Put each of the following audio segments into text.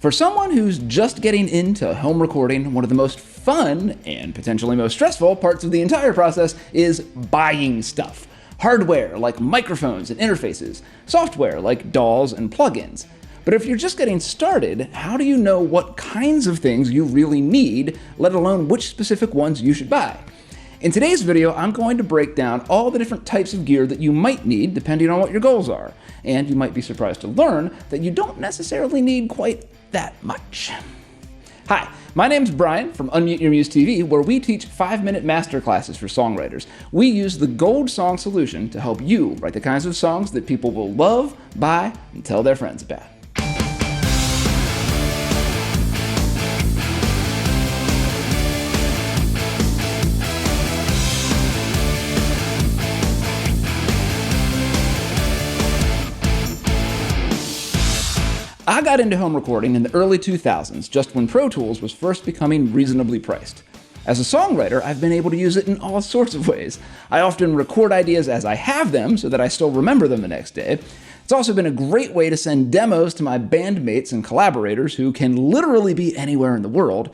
For someone who's just getting into home recording, one of the most fun and potentially most stressful parts of the entire process is buying stuff. Hardware like microphones and interfaces, software like DAWs and plugins. But if you're just getting started, how do you know what kinds of things you really need, let alone which specific ones you should buy? In today's video, I'm going to break down all the different types of gear that you might need depending on what your goals are. And you might be surprised to learn that you don't necessarily need quite that much. Hi, my name's Brian from Unmute Your Muse TV, where we teach 5-minute masterclasses for songwriters. We use the Gold Song solution to help you write the kinds of songs that people will love, buy, and tell their friends about. I got into home recording in the early 2000s, just when Pro Tools was first becoming reasonably priced. As a songwriter, I've been able to use it in all sorts of ways. I often record ideas as I have them so that I still remember them the next day. It's also been a great way to send demos to my bandmates and collaborators who can literally be anywhere in the world.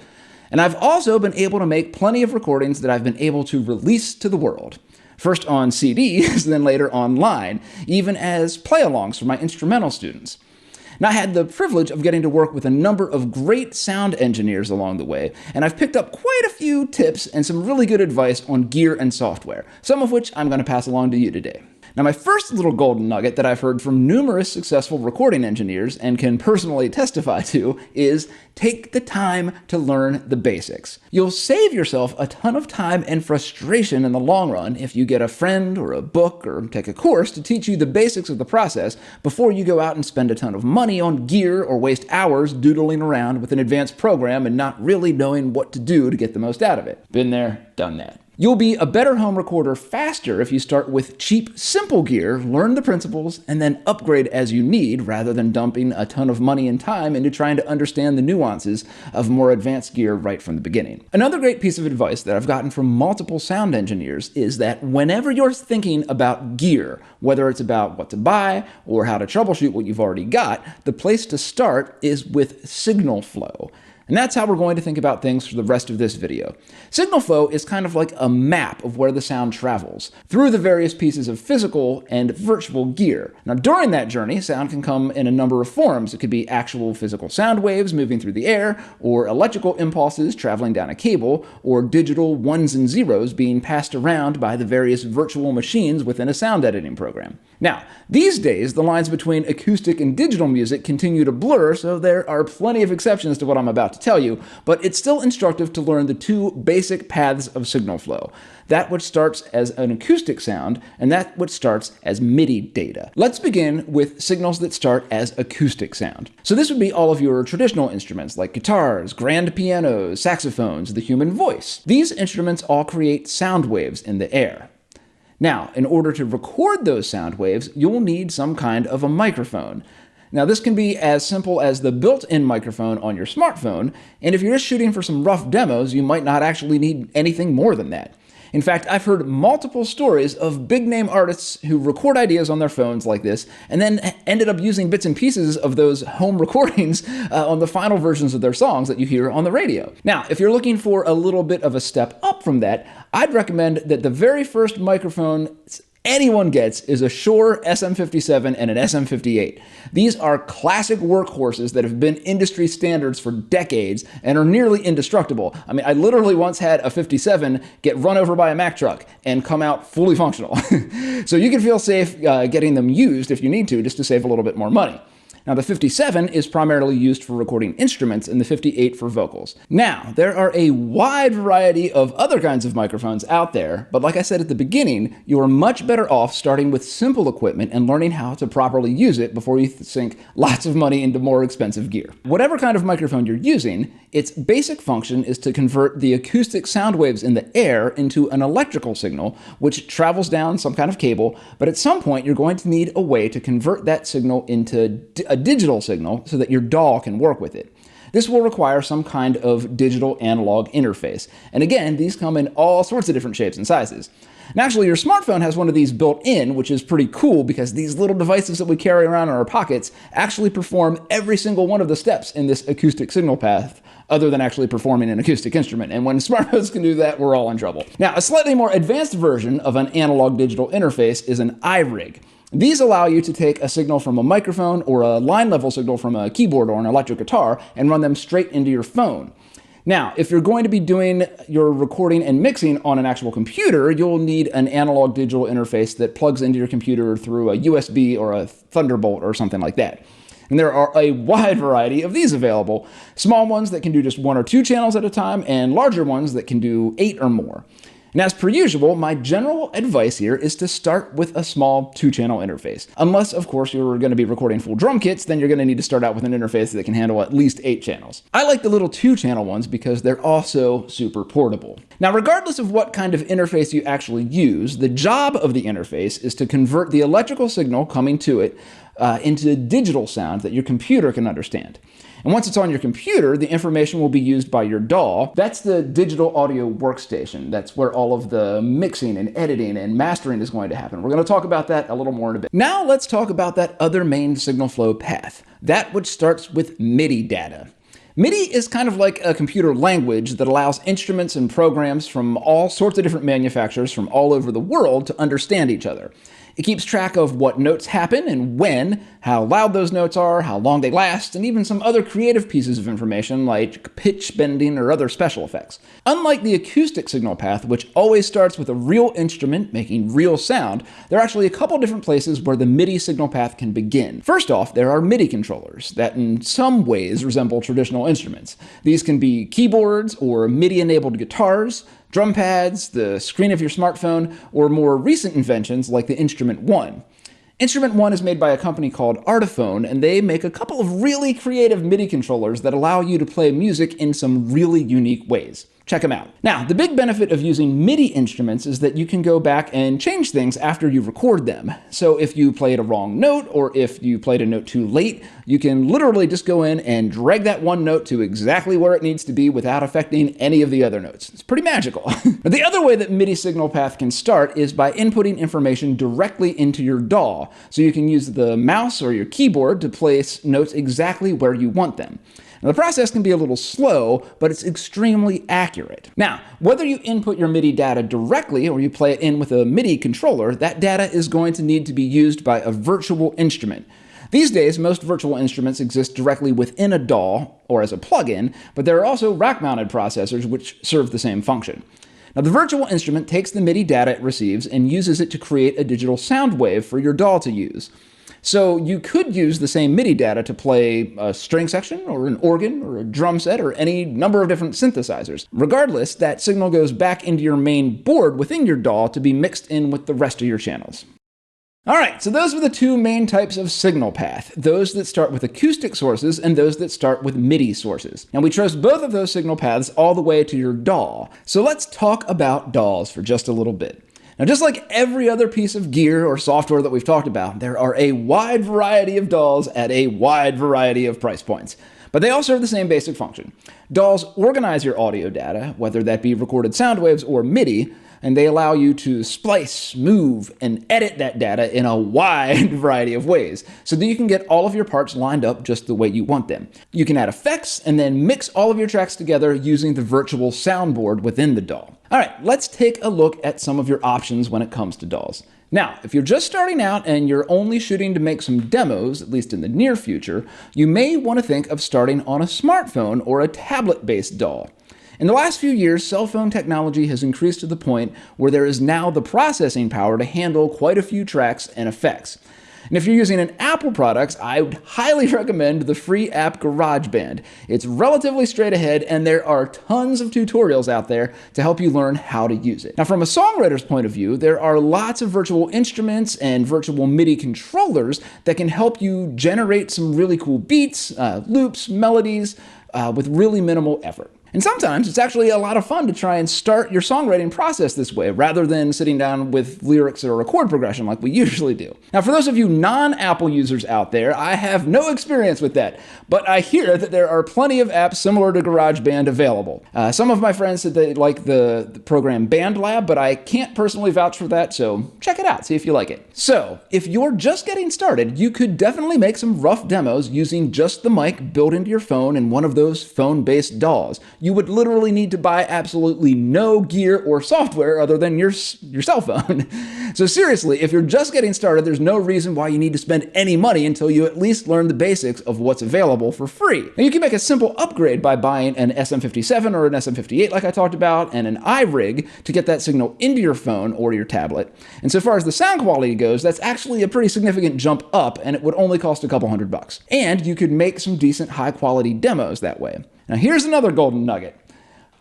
And I've also been able to make plenty of recordings that I've been able to release to the world. First on CDs, then later online, even as play-alongs for my instrumental students. And I had the privilege of getting to work with a number of great sound engineers along the way, and I've picked up quite a few tips and some really good advice on gear and software, some of which I'm going to pass along to you today. Now, my first little golden nugget that I've heard from numerous successful recording engineers and can personally testify to is take the time to learn the basics. You'll save yourself a ton of time and frustration in the long run if you get a friend or a book or take a course to teach you the basics of the process before you go out and spend a ton of money on gear or waste hours doodling around with an advanced program and not really knowing what to do to get the most out of it. Been there, done that. You'll be a better home recorder faster if you start with cheap, simple gear, learn the principles, and then upgrade as you need rather than dumping a ton of money and time into trying to understand the nuances of more advanced gear right from the beginning. Another great piece of advice that I've gotten from multiple sound engineers is that whenever you're thinking about gear, whether it's about what to buy or how to troubleshoot what you've already got, the place to start is with signal flow. And that's how we're going to think about things for the rest of this video. Signal flow is kind of like a map of where the sound travels, through the various pieces of physical and virtual gear. Now, during that journey, sound can come in a number of forms. It could be actual physical sound waves moving through the air, or electrical impulses traveling down a cable, or digital ones and zeros being passed around by the various virtual machines within a sound editing program. Now, these days, the lines between acoustic and digital music continue to blur, so there are plenty of exceptions to what I'm about to tell you, but it's still instructive to learn the two basic paths of signal flow. That which starts as an acoustic sound, and that which starts as MIDI data. Let's begin with signals that start as acoustic sound. So this would be all of your traditional instruments like guitars, grand pianos, saxophones, the human voice. These instruments all create sound waves in the air. Now, in order to record those sound waves, you'll need some kind of a microphone. Now, this can be as simple as the built-in microphone on your smartphone, and if you're just shooting for some rough demos, you might not actually need anything more than that. In fact, I've heard multiple stories of big-name artists who record ideas on their phones like this, and then ended up using bits and pieces of those home recordings on the final versions of their songs that you hear on the radio. Now, if you're looking for a little bit of a step up from that, I'd recommend that the very first microphone anyone gets is a Shure SM57 and an SM58. These are classic workhorses that have been industry standards for decades and are nearly indestructible. I mean, I literally once had a 57 get run over by a Mack truck and come out fully functional. So you can feel safe getting them used if you need to, just to save a little bit more money. Now, the 57 is primarily used for recording instruments and the 58 for vocals. Now, there are a wide variety of other kinds of microphones out there, but like I said at the beginning, you are much better off starting with simple equipment and learning how to properly use it before you sink lots of money into more expensive gear. Whatever kind of microphone you're using, its basic function is to convert the acoustic sound waves in the air into an electrical signal, which travels down some kind of cable, but at some point you're going to need a way to convert that signal into a digital signal so that your DAW can work with it. This will require some kind of digital analog interface. And again, these come in all sorts of different shapes and sizes. And actually, your smartphone has one of these built in, which is pretty cool because these little devices that we carry around in our pockets actually perform every single one of the steps in this acoustic signal path, other than actually performing an acoustic instrument. And when smartphones can do that, we're all in trouble. Now, a slightly more advanced version of an analog digital interface is an iRig. These allow you to take a signal from a microphone or a line level signal from a keyboard or an electric guitar and run them straight into your phone. Now, if you're going to be doing your recording and mixing on an actual computer, you'll need an analog digital interface that plugs into your computer through a USB or a Thunderbolt or something like that. And there are a wide variety of these available. Small ones that can do just 1 or 2 channels at a time, and larger ones that can do 8 or more. And as per usual, my general advice here is to start with a small 2-channel interface. Unless, of course, you're going to be recording full drum kits, then you're going to need to start out with an interface that can handle at least 8 channels. I like the little 2-channel ones because they're also super portable. Now, regardless of what kind of interface you actually use, the job of the interface is to convert the electrical signal coming to it into digital sound that your computer can understand. And once it's on your computer, the information will be used by your DAW. That's the digital audio workstation. That's where all of the mixing and editing and mastering is going to happen. We're going to talk about that a little more in a bit. Now let's talk about that other main signal flow path, that which starts with MIDI data. MIDI is kind of like a computer language that allows instruments and programs from all sorts of different manufacturers from all over the world to understand each other. It keeps track of what notes happen and when, how loud those notes are, how long they last, and even some other creative pieces of information like pitch bending or other special effects. Unlike the acoustic signal path, which always starts with a real instrument making real sound, there are actually a couple different places where the MIDI signal path can begin. First off, there are MIDI controllers that in some ways resemble traditional instruments. These can be keyboards or MIDI-enabled guitars, drum pads, the screen of your smartphone, or more recent inventions like the Instrument One. Instrument One is made by a company called Artiphone, and they make a couple of really creative MIDI controllers that allow you to play music in some really unique ways. Check them out. Now, the big benefit of using MIDI instruments is that you can go back and change things after you record them. So if you played a wrong note, or if you played a note too late, you can literally just go in and drag that one note to exactly where it needs to be without affecting any of the other notes. It's pretty magical. But the other way that MIDI signal path can start is by inputting information directly into your DAW. So you can use the mouse or your keyboard to place notes exactly where you want them. Now, the process can be a little slow, but it's extremely accurate. Now, whether you input your MIDI data directly or you play it in with a MIDI controller, that data is going to need to be used by a virtual instrument. These days, most virtual instruments exist directly within a DAW or as a plugin, but there are also rack-mounted processors which serve the same function. Now, the virtual instrument takes the MIDI data it receives and uses it to create a digital sound wave for your DAW to use. So you could use the same MIDI data to play a string section or an organ or a drum set or any number of different synthesizers. Regardless, that signal goes back into your main board within your DAW to be mixed in with the rest of your channels. Alright, so those are the two main types of signal path, those that start with acoustic sources and those that start with MIDI sources. Now we traced both of those signal paths all the way to your DAW, so let's talk about DAWs for just a little bit. Now, just like every other piece of gear or software that we've talked about, there are a wide variety of DAWs at a wide variety of price points. But they all serve the same basic function. DAWs organize your audio data, whether that be recorded sound waves or MIDI, and they allow you to splice, move, and edit that data in a wide variety of ways, so that you can get all of your parts lined up just the way you want them. You can add effects and then mix all of your tracks together using the virtual soundboard within the DAW. Alright, let's take a look at some of your options when it comes to DAWs. Now, if you're just starting out and you're only shooting to make some demos, at least in the near future, you may want to think of starting on a smartphone or a tablet-based DAW. In the last few years, cell phone technology has increased to the point where there is now the processing power to handle quite a few tracks and effects. And if you're using an Apple product, I would highly recommend the free app GarageBand. It's relatively straight ahead, and there are tons of tutorials out there to help you learn how to use it. Now, from a songwriter's point of view, there are lots of virtual instruments and virtual MIDI controllers that can help you generate some really cool beats, loops, melodies, with really minimal effort. And sometimes it's actually a lot of fun to try and start your songwriting process this way, rather than sitting down with lyrics or a chord progression like we usually do. Now, for those of you non-Apple users out there, I have no experience with that, but I hear that there are plenty of apps similar to GarageBand available. Some of my friends said they like the program BandLab, but I can't personally vouch for that, so check it out, see if you like it. So, if you're just getting started, you could definitely make some rough demos using just the mic built into your phone and one of those phone-based DAWs. You would literally need to buy absolutely no gear or software other than your cell phone. So seriously, if you're just getting started, there's no reason why you need to spend any money until you at least learn the basics of what's available for free. Now you can make a simple upgrade by buying an SM57 or an SM58 like I talked about, and an iRig to get that signal into your phone or your tablet. And so far as the sound quality goes, that's actually a pretty significant jump up, and it would only cost a couple $100. And you could make some decent high quality demos that way. Now here's another golden nugget.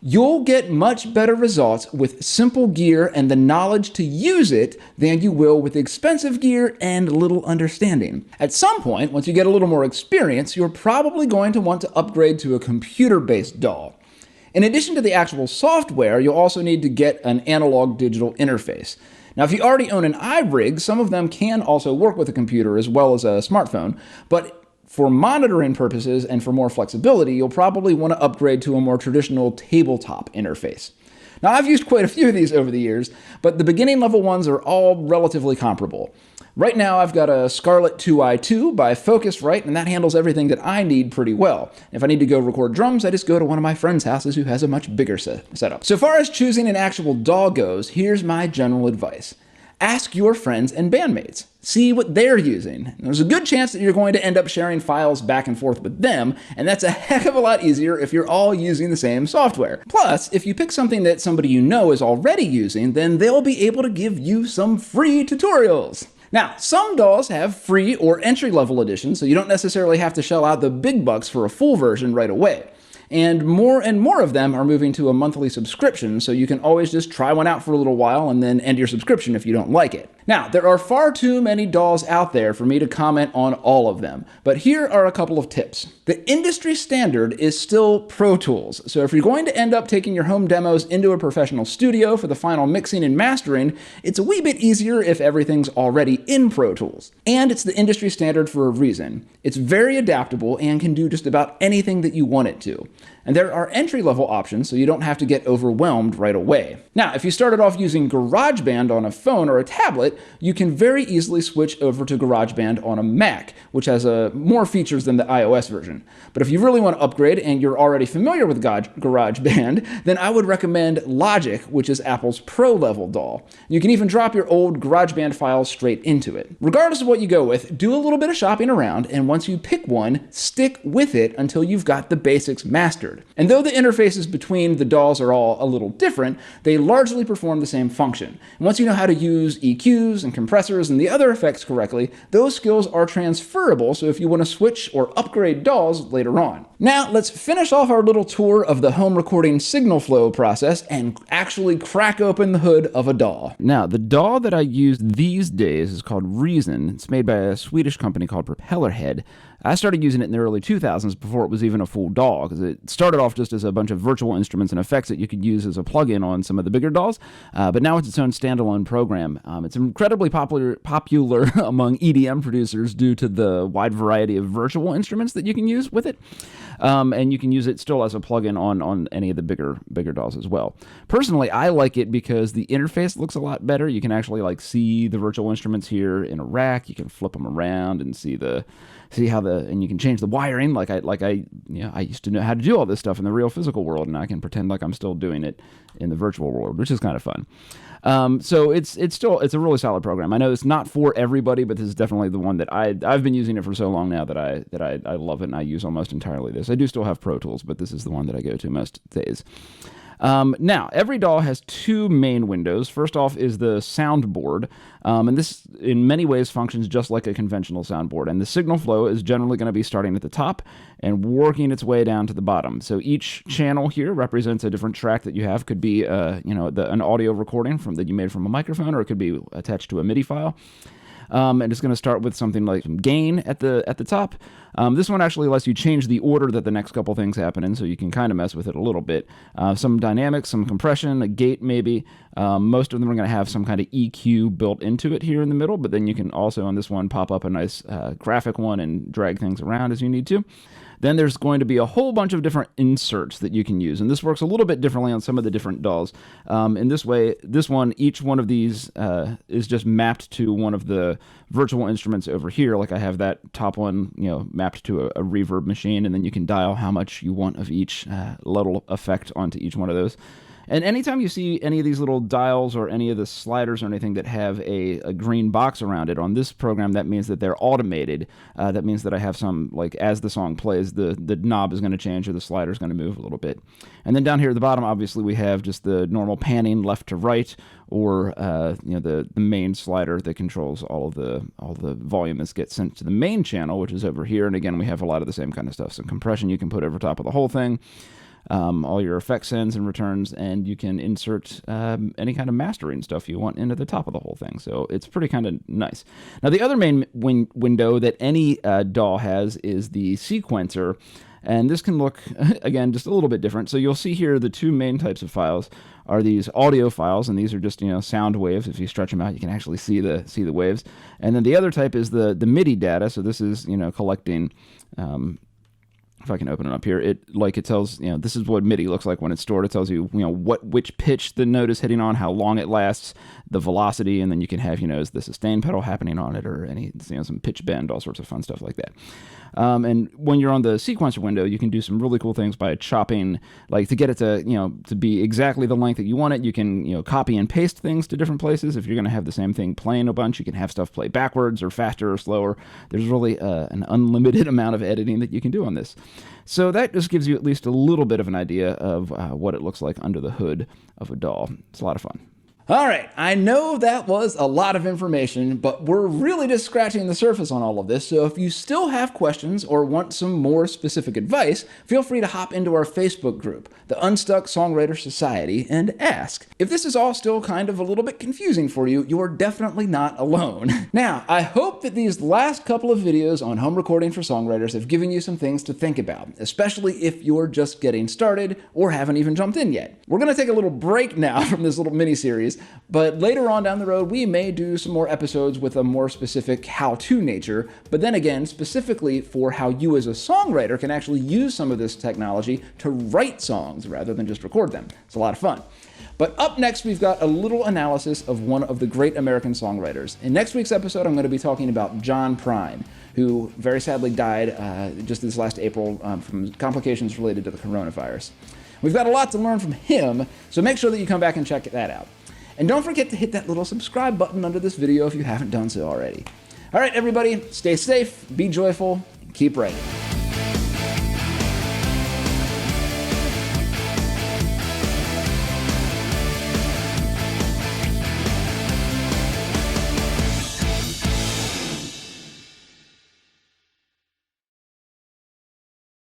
You'll get much better results with simple gear and the knowledge to use it than you will with expensive gear and little understanding. At some point, once you get a little more experience, you're probably going to want to upgrade to a computer-based DAW. In addition to the actual software, you'll also need to get an analog-digital interface. Now, if you already own an iRig, some of them can also work with a computer as well as a smartphone, but for monitoring purposes and for more flexibility, you'll probably want to upgrade to a more traditional tabletop interface. Now, I've used quite a few of these over the years, but the beginning level ones are all relatively comparable. Right now, I've got a Scarlett 2i2 by Focusrite, and that handles everything that I need pretty well. If I need to go record drums, I just go to one of my friends' houses who has a much bigger setup. So far as choosing an actual DAW goes, here's my general advice. Ask your friends and bandmates. See what they're using. There's a good chance that you're going to end up sharing files back and forth with them, and that's a heck of a lot easier if you're all using the same software. Plus, if you pick something that somebody you know is already using, then they'll be able to give you some free tutorials. Now, some DAWs have free or entry-level editions, so you don't necessarily have to shell out the big bucks for a full version right away. And more of them are moving to a monthly subscription, so you can always just try one out for a little while and then end your subscription if you don't like it. Now, there are far too many DAWs out there for me to comment on all of them, but here are a couple of tips. The industry standard is still Pro Tools, so if you're going to end up taking your home demos into a professional studio for the final mixing and mastering, it's a wee bit easier if everything's already in Pro Tools. And it's the industry standard for a reason. It's very adaptable and can do just about anything that you want it to. And there are entry-level options, so you don't have to get overwhelmed right away. Now, if you started off using GarageBand on a phone or a tablet, you can very easily switch over to GarageBand on a Mac, which has more features than the iOS version. But if you really want to upgrade and you're already familiar with GarageBand, then I would recommend Logic, which is Apple's pro-level DAW. You can even drop your old GarageBand files straight into it. Regardless of what you go with, do a little bit of shopping around, and once you pick one, stick with it until you've got the basics mastered. And though the interfaces between the DAWs are all a little different, they largely perform the same function. And once you know how to use EQs and compressors and the other effects correctly, those skills are transferable, so if you want to switch or upgrade DAWs later on. Now, let's finish off our little tour of the home recording signal flow process and actually crack open the hood of a DAW. Now, the DAW that I use these days is called Reason. It's made by a Swedish company called Propellerhead. I started using it in the early 2000s before it was even a full DAW, because it started off just as a bunch of virtual instruments and effects that you could use as a plugin on some of the bigger DAWs, but now it's its own standalone program. It's incredibly popular among EDM producers due to the wide variety of virtual instruments that you can use with it. And you can use it still as a plugin on any of the bigger DAWs as well. Personally, I like it because the interface looks a lot better. You can actually see the virtual instruments here in a rack. You can flip them around and see how and you can change the wiring. I used to know how to do all this stuff in the real physical world, and I can pretend like I'm still doing it in the virtual world, which is kind of fun. So it's a really solid program. I know it's not for everybody, but this is definitely the one that I've been using it for so long now that I love it, and I use almost entirely this. I do still have Pro Tools, but this is the one that I go to most days. Now, every DAW has two main windows. First off is the soundboard, and this in many ways functions just like a conventional soundboard, and the signal flow is generally going to be starting at the top and working its way down to the bottom. So each channel here represents a different track that you have. Could be an audio recording that you made from a microphone, or it could be attached to a MIDI file. and it's going to start with something like some gain at the top. This one actually lets you change the order that the next couple things happen in, so you can kind of mess with it a little bit. Some dynamics, some compression, a gate maybe. Most of them are going to have some kind of EQ built into it here in the middle, but then you can also on this one pop up a nice graphic one and drag things around as you need to. Then there's going to be a whole bunch of different inserts that you can use, and this works a little bit differently on some of the different DAWs. In this way, each one of these is just mapped to one of the virtual instruments over here. Like I have that top one, mapped to a reverb machine, and then you can dial how much you want of each little effect onto each one of those. And anytime you see any of these little dials or any of the sliders or anything that have a green box around it on this program, that means that they're automated. That means that I have some, like, as the song plays, the knob is going to change or the slider is going to move a little bit. And then down here at the bottom, obviously, we have just the normal panning left to right, or the main slider that controls all the volume that gets sent to the main channel, which is over here. And again, we have a lot of the same kind of stuff. So compression you can put over top of the whole thing. All your effect sends and returns, and you can insert any kind of mastering stuff you want into the top of the whole thing. So it's pretty kind of nice. Now, the other main window that any DAW has is the sequencer, and this can look, again, just a little bit different. So you'll see here the two main types of files are these audio files, and these are just sound waves. If you stretch them out, you can actually see the waves. And then the other type is the MIDI data. So this is collecting. If I can open it up here, it tells, this is what MIDI looks like when it's stored. It tells you, which pitch the note is hitting on, how long it lasts, the velocity, and then you can have, is the sustain pedal happening on it, or any, some pitch bend, all sorts of fun stuff like that. And when you're on the sequencer window, you can do some really cool things by chopping, like to get it to, to be exactly the length that you want it. You can, copy and paste things to different places. If you're going to have the same thing playing a bunch, you can have stuff play backwards or faster or slower. There's really an unlimited amount of editing that you can do on this. So that just gives you at least a little bit of an idea of what it looks like under the hood of a DAW. It's a lot of fun. All right, I know that was a lot of information, but we're really just scratching the surface on all of this, so if you still have questions or want some more specific advice, feel free to hop into our Facebook group, the Unstuck Songwriter Society, and ask. If this is all still kind of a little bit confusing for you, you're definitely not alone. Now, I hope that these last couple of videos on home recording for songwriters have given you some things to think about, especially if you're just getting started or haven't even jumped in yet. We're going to take a little break now from this little mini-series, but later on down the road, we may do some more episodes with a more specific how-to nature, but then again, specifically for how you as a songwriter can actually use some of this technology to write songs rather than just record them. It's a lot of fun. But up next, we've got a little analysis of one of the great American songwriters. In next week's episode, I'm going to be talking about John Prine, who very sadly died just this last April from complications related to the coronavirus. We've got a lot to learn from him, so make sure that you come back and check that out. And don't forget to hit that little subscribe button under this video if you haven't done so already. All right, everybody, stay safe, be joyful, and keep writing.